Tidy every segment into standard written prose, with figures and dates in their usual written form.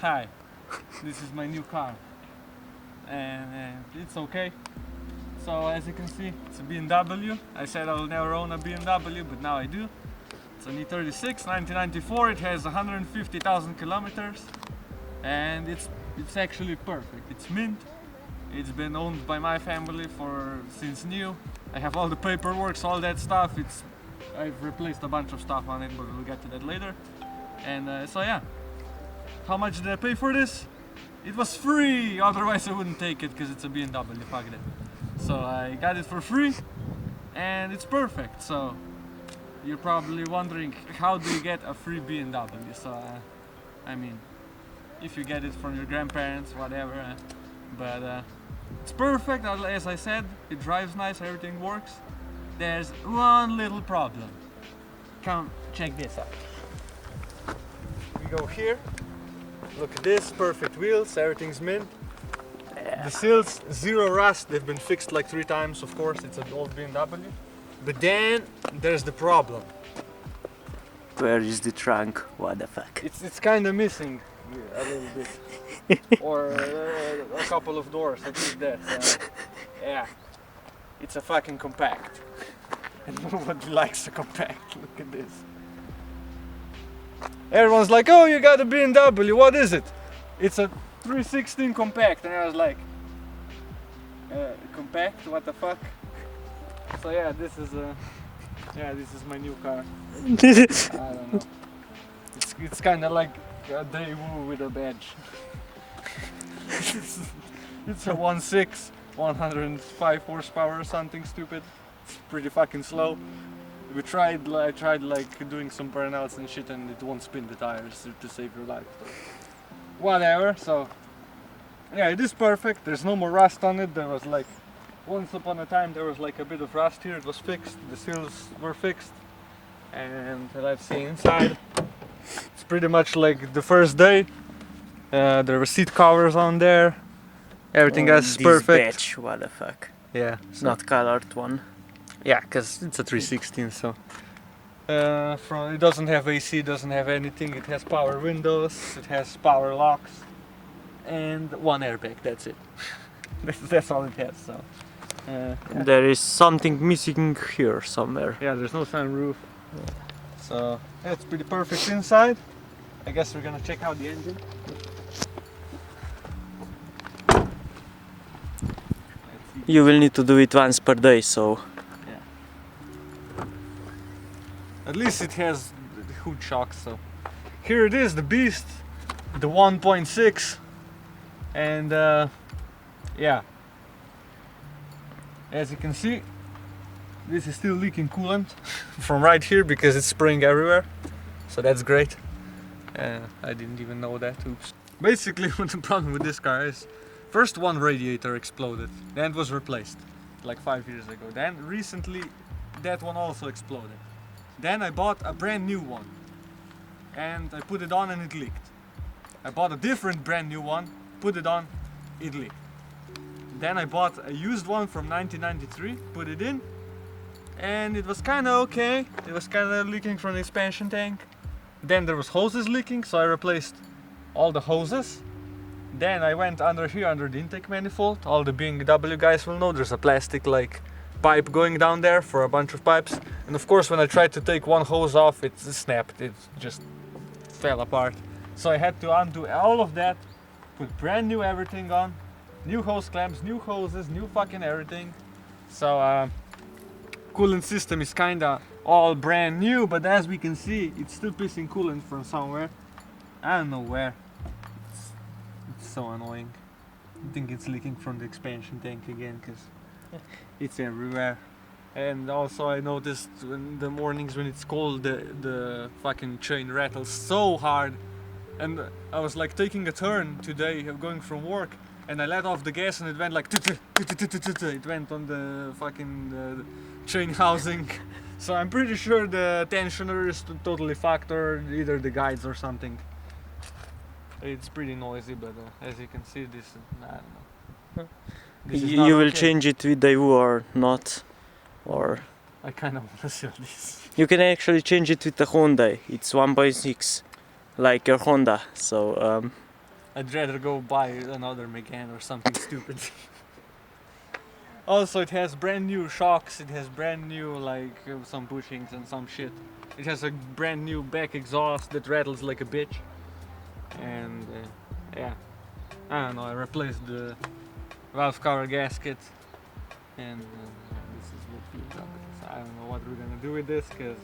hi, this is my new car, and it's okay. So as you can see, it's a BMW. I said I will never own a BMW, but now I do. It's an E36, 1994. It has 150,000 kilometers, and it's actually perfect. It's mint. It's been owned by my family since new. I have all the paperwork, all that stuff. I've replaced a bunch of stuff on it, but we'll get to that later. And so yeah, how much did I pay for this? It was free. Otherwise I wouldn't take it because it's a BMW. Fuck that. So I got it for free, and it's perfect. So you're probably wondering, how do you get a free BMW? So I mean, if you get it from your grandparents, whatever. But it's perfect. As I said, it drives nice, everything works. There's one little problem. Come check this out. We go here. Look at this, perfect wheels, everything's mint. The seals, zero rust, they've been fixed like 3 times, of course, it's an old BMW. But then, there's the problem. Where is the trunk? What the fuck? It's kind of missing a little bit. Or a couple of doors, at least that. Yeah, it's a fucking compact. And nobody likes a compact, look at this. Everyone's like, oh, you got a BMW, what is it? It's a 316 compact, and I was like, compact, what the fuck? So yeah, this is my new car. I don't know. It's kind of like a Daewoo with a badge. It's a 1.6, 105 horsepower or something stupid. It's pretty fucking slow. I tried like doing some burnouts and shit, and it won't spin the tires to save your life. So whatever. So yeah, it is perfect. There's no more rust on it. There was like, once upon a time there was like a bit of rust here. It was fixed. The seals were fixed, and let's see inside. It's pretty much like the first day. There were seat covers on there. Everything else is perfect. Badge, what the fuck? Yeah, It's not colored one. yeah, because it's a 316, so it doesn't have AC, it doesn't have anything. It has power windows, it has power locks, and 1 airbag. That's it. That's all it has. So yeah. There is something missing here somewhere. Yeah, there's no sunroof. So yeah, it's pretty perfect inside. I guess we're gonna check out the engine. You will need to do it once per day, so At least it has the hood shocks. So here it is, the beast, the 1.6, and yeah, as you can see, this is still leaking coolant from right here because it's spraying everywhere. So that's great. I didn't even know that. Oops. Basically, what the problem with this car is, first one radiator exploded, then it was replaced like 5 years ago. Then recently that one also exploded. Then I bought a brand new one and I put it on and it leaked. I bought a different brand new one, put it on, it leaked. Then I bought a used one from 1993, put it in, and it was kind of okay. It was kind of leaking from the expansion tank. Then there was hoses leaking, so I replaced all the hoses. Then I went under here, under the intake manifold. All the BMW guys will know there's a plastic like pipe going down there for a bunch of pipes. And of course, when I tried to take one hose off, it snapped. It just fell apart. So I had to undo all of that, put brand new everything on, new hose clamps, new hoses, new fucking everything. So coolant system is kinda all brand new, but as we can see, it's still pissing coolant from somewhere. I don't know where. It's so annoying. I think it's leaking from the expansion tank again, because it's everywhere. And also I noticed in the mornings when it's cold, the fucking chain rattles so hard. And I was like taking a turn today, going from work, and I let off the gas and it went like it went on the fucking chain housing. So I'm pretty sure the tensioner is totally fucked, or either the guides or something. It's pretty noisy, but as you can see, this I don't know. This is not you will okay. change it with Daewoo or not, or I kind of want to sell this. you can actually change it with the Honda. It's 1.6, like your Honda. So I'd rather go buy another Megane or something stupid. Also, it has brand new shocks, it has brand new like some bushings and some shit. It has a brand new back exhaust that rattles like a bitch. And yeah, I don't know, I replaced the valve cover gasket. And this is what BMW is. I don't know what we're gonna do with this, cause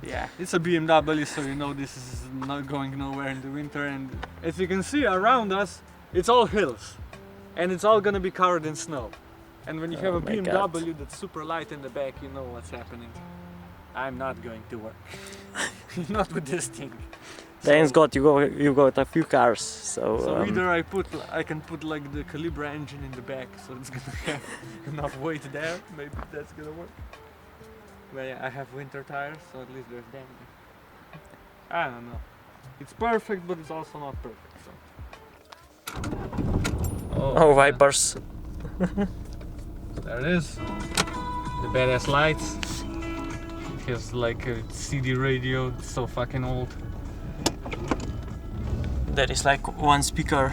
yeah, it's a BMW, so you know this is not going nowhere in the winter. And as you can see around us, it's all hills, and it's all gonna be covered in snow. And when you have a my BMW God. that's super light in the back, you know what's happening. I'm not going to work. Not with this thing. Thanks God you got a few cars, so Either I can put like the Calibra engine in the back, so it's gonna have enough weight there. Maybe that's gonna work. But yeah, I have winter tires, so at least there's that. I don't know. It's perfect, but it's also not perfect. So. oh wipers. There it is. The badass lights. It has like a CD radio. It's so fucking old. There is like one speaker.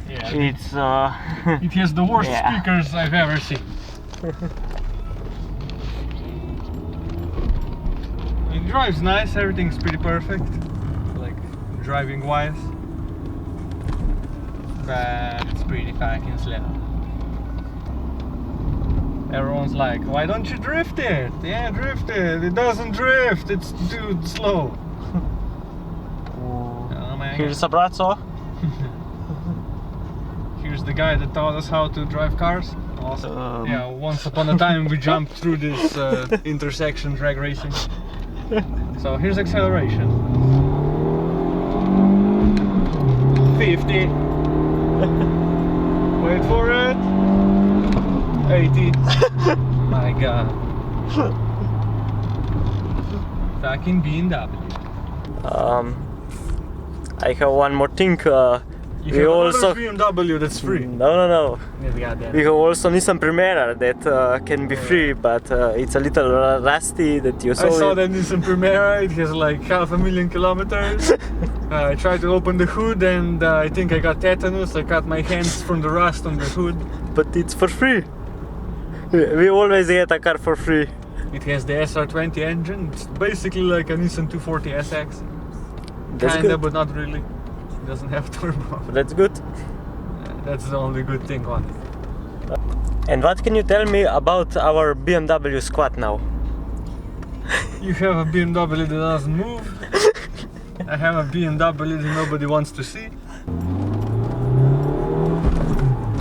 Yeah. It's It has the worst Yeah. speakers I've ever seen. It drives nice, everything's pretty perfect, like driving wise, but it's pretty fucking slow. Everyone's like, why don't you drift it? Yeah, drift it. It doesn't drift, it's too slow. Oh my God. here's a Brazzo. Here's the guy that taught us how to drive cars. Also, yeah, once upon a time we jumped through this intersection drag racing. So here's acceleration. 50. Wait for it. 80. My God. Fucking BMW. I have one more thing. You We have also another BMW that's free. no. Yeah, goddamn. We have also Nissan Primera that can be free, but it's a little rusty that you saw. I saw it. that Nissan Primera, it has like 500,000 kilometers. I tried to open the hood and I think I got tetanus. I cut my hands from the rust on the hood. But it's for free. We always get a car for free. It has the SR20 engine. It's basically like a Nissan 240 SX. That's Kinda, good. but not really. It doesn't have turbo. That's good. That's the only good thing on it. And what can you tell me about our BMW squad now? You have a BMW that doesn't move. I have a BMW that nobody wants to see.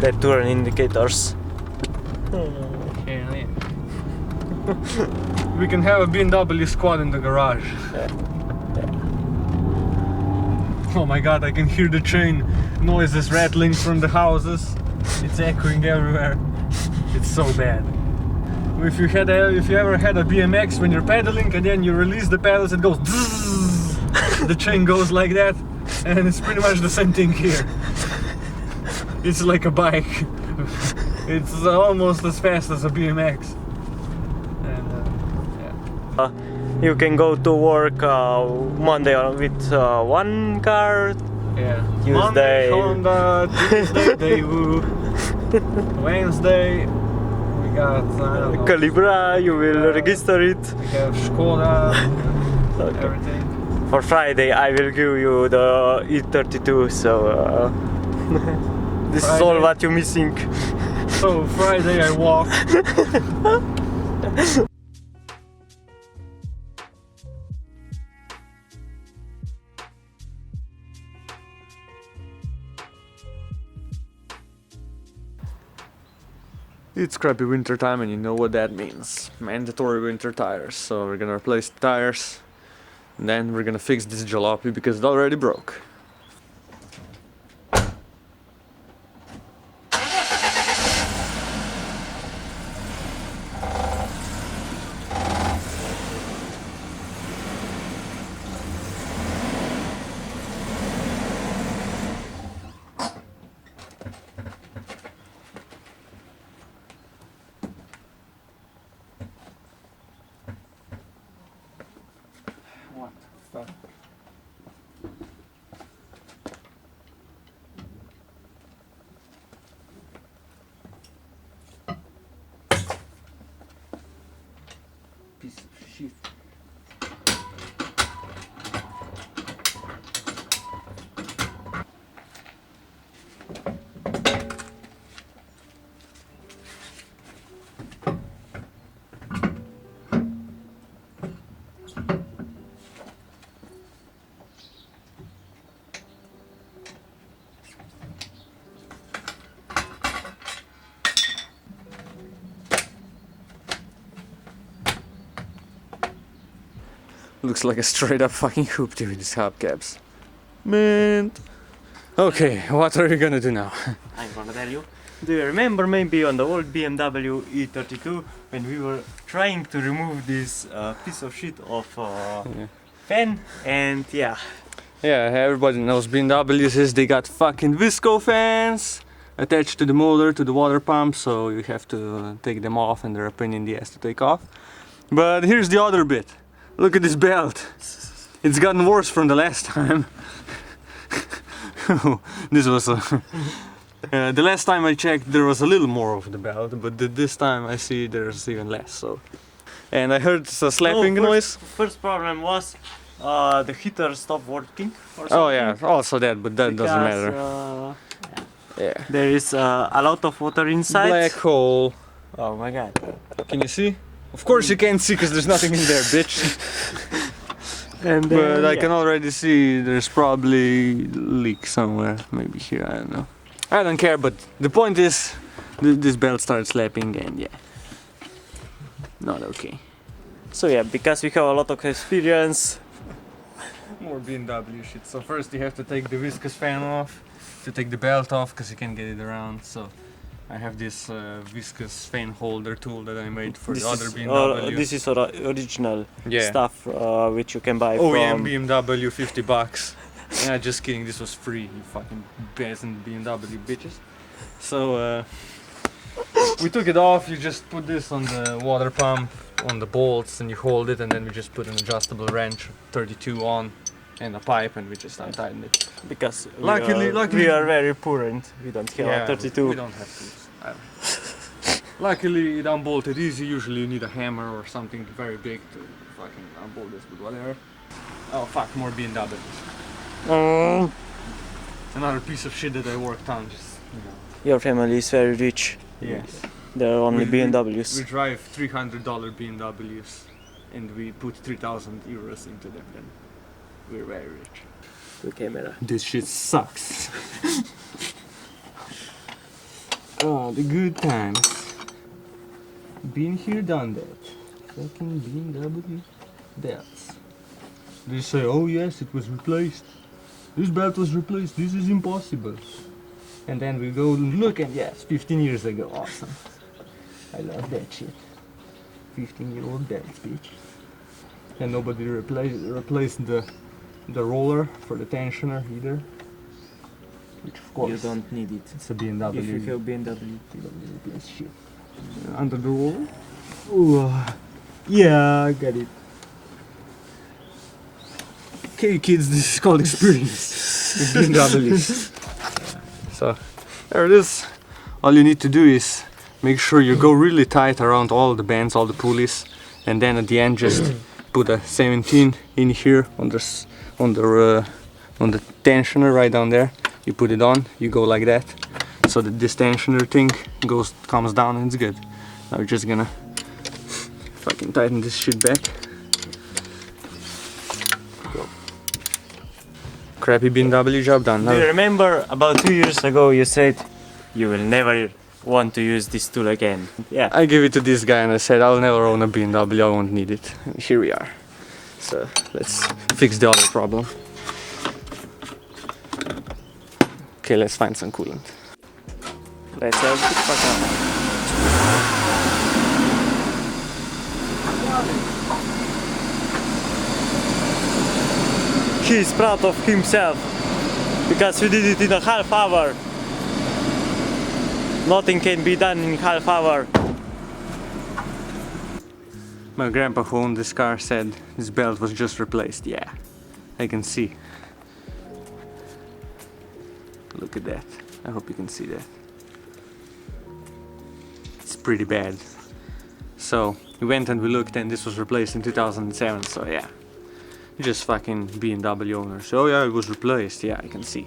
The turn indicators. Yeah. We can have a BMW squad in the garage. Yeah. Oh my God, I can hear the train noises rattling from the houses. It's echoing everywhere. It's so bad. If you ever had a BMX, when you're pedaling and then you release the pedals, it goes zzzz. The train goes like that, and it's pretty much the same thing here. It's like a bike. It's almost as fast as a BMX. And yeah. You can go to work Monday with one car. Yeah. Tuesday. Monday, Honda, Tuesday, Daewoo. Wednesday, we got, I don't know. Calibra, you will register it. We have Skoda, Okay. everything. For Friday, I will give you the E32. So this is all Friday. what you're missing. So Friday I walk. It's crappy winter time and you know what that means. Mandatory winter tires. So we're gonna replace the tires. And then we're gonna fix this jalopy because it already broke. What the fuck? Looks like a straight up fucking hoopty with these hubcaps. Mint. Okay, what are you gonna do now? I'm gonna tell you. Do you remember maybe on the old BMW E32 when we were trying to remove this piece of shit of fan, and yeah. Yeah, everybody knows BMWs is they got fucking visco fans attached to the motor, to the water pump, so you have to take them off and they're a pain in the ass to take off. But here's the other bit. Look at this belt. It's gotten worse from the last time. This was the last time I checked there was a little more of the belt, but this time I see there's even less. So, and I heard a slapping noise. First problem was the heater stopped working or something. Oh yeah, also that, but that doesn't matter. Yeah. There is a lot of water inside. Black hole. Oh my god. Can you see? Of course you can't see because there's nothing in there, bitch. And But I can already see there's probably leak somewhere, maybe here, I don't know. I don't care, but the point is this belt starts slapping and yeah, not okay. So yeah, because we have a lot of experience. More BMW shit. So first you have to take the viscous fan off, to take the belt off because you can't get it around. So I have this viscous fan holder tool that I made for the other BMW. This is original Yeah. stuff which you can buy OEM from BMW, $50. Yeah, just kidding, this was free, you fucking peasant BMW bitches. So we took it off, you just put this on the water pump, on the bolts, and you hold it, and then we just put an adjustable wrench, 32 on, and a pipe, and we just untightened it. because Luckily- we are very poor and we don't have a 32. We don't have tools. Luckily it unbolted easy, usually you need a hammer or something very big to fucking unbolt this, but whatever. Oh fuck, more BMW. Another piece of shit that I worked on, just, you know. Your family is very rich. Yes. There are only BMWs. We drive $300 BMWs and we put 3,000 euros into them, then we're very rich. The camera. This shit sucks. Oh, the good times. Been here, done that. Fucking BMW belts. They say, oh yes, it was replaced. This belt was replaced, this is impossible. And then we go and look and yes, 15 years ago, awesome. I love that shit. 15-year-old belts, bitch. And nobody replaced the roller for the tensioner either. Which of course, You don't need it. it's a BMW. If you have BMW. You don't replace shit. Under the roller. Ooh, yeah, I got it. Okay, kids, this is called experience with BMWs. So, there it is. All you need to do is make sure you go really tight around all the bands, all the pulleys, and then at the end just put a 17 in here on the tensioner right down there. You put it on, you go like that, so that this tensioner thing comes down and it's good. Now we're just gonna fucking tighten this shit back. Crappy BMW job done. Do you Now, remember about 2 years ago you said you will never want to use this tool again? Yeah. I gave it to this guy and I said I'll never own a BMW, I won't need it. And here we are. So let's fix the other problem. Okay, let's find some coolant. Let's have it fuck up. He's proud of himself because we did it in a half hour. Nothing can be done in half hour. My grandpa who owned this car said this belt was just replaced. Yeah, I can see. Look at that. I hope you can see that. It's pretty bad. So we went and we looked and this was replaced in 2007, so yeah. Just fucking BMW owners. Oh yeah, it was replaced. Yeah, I can see.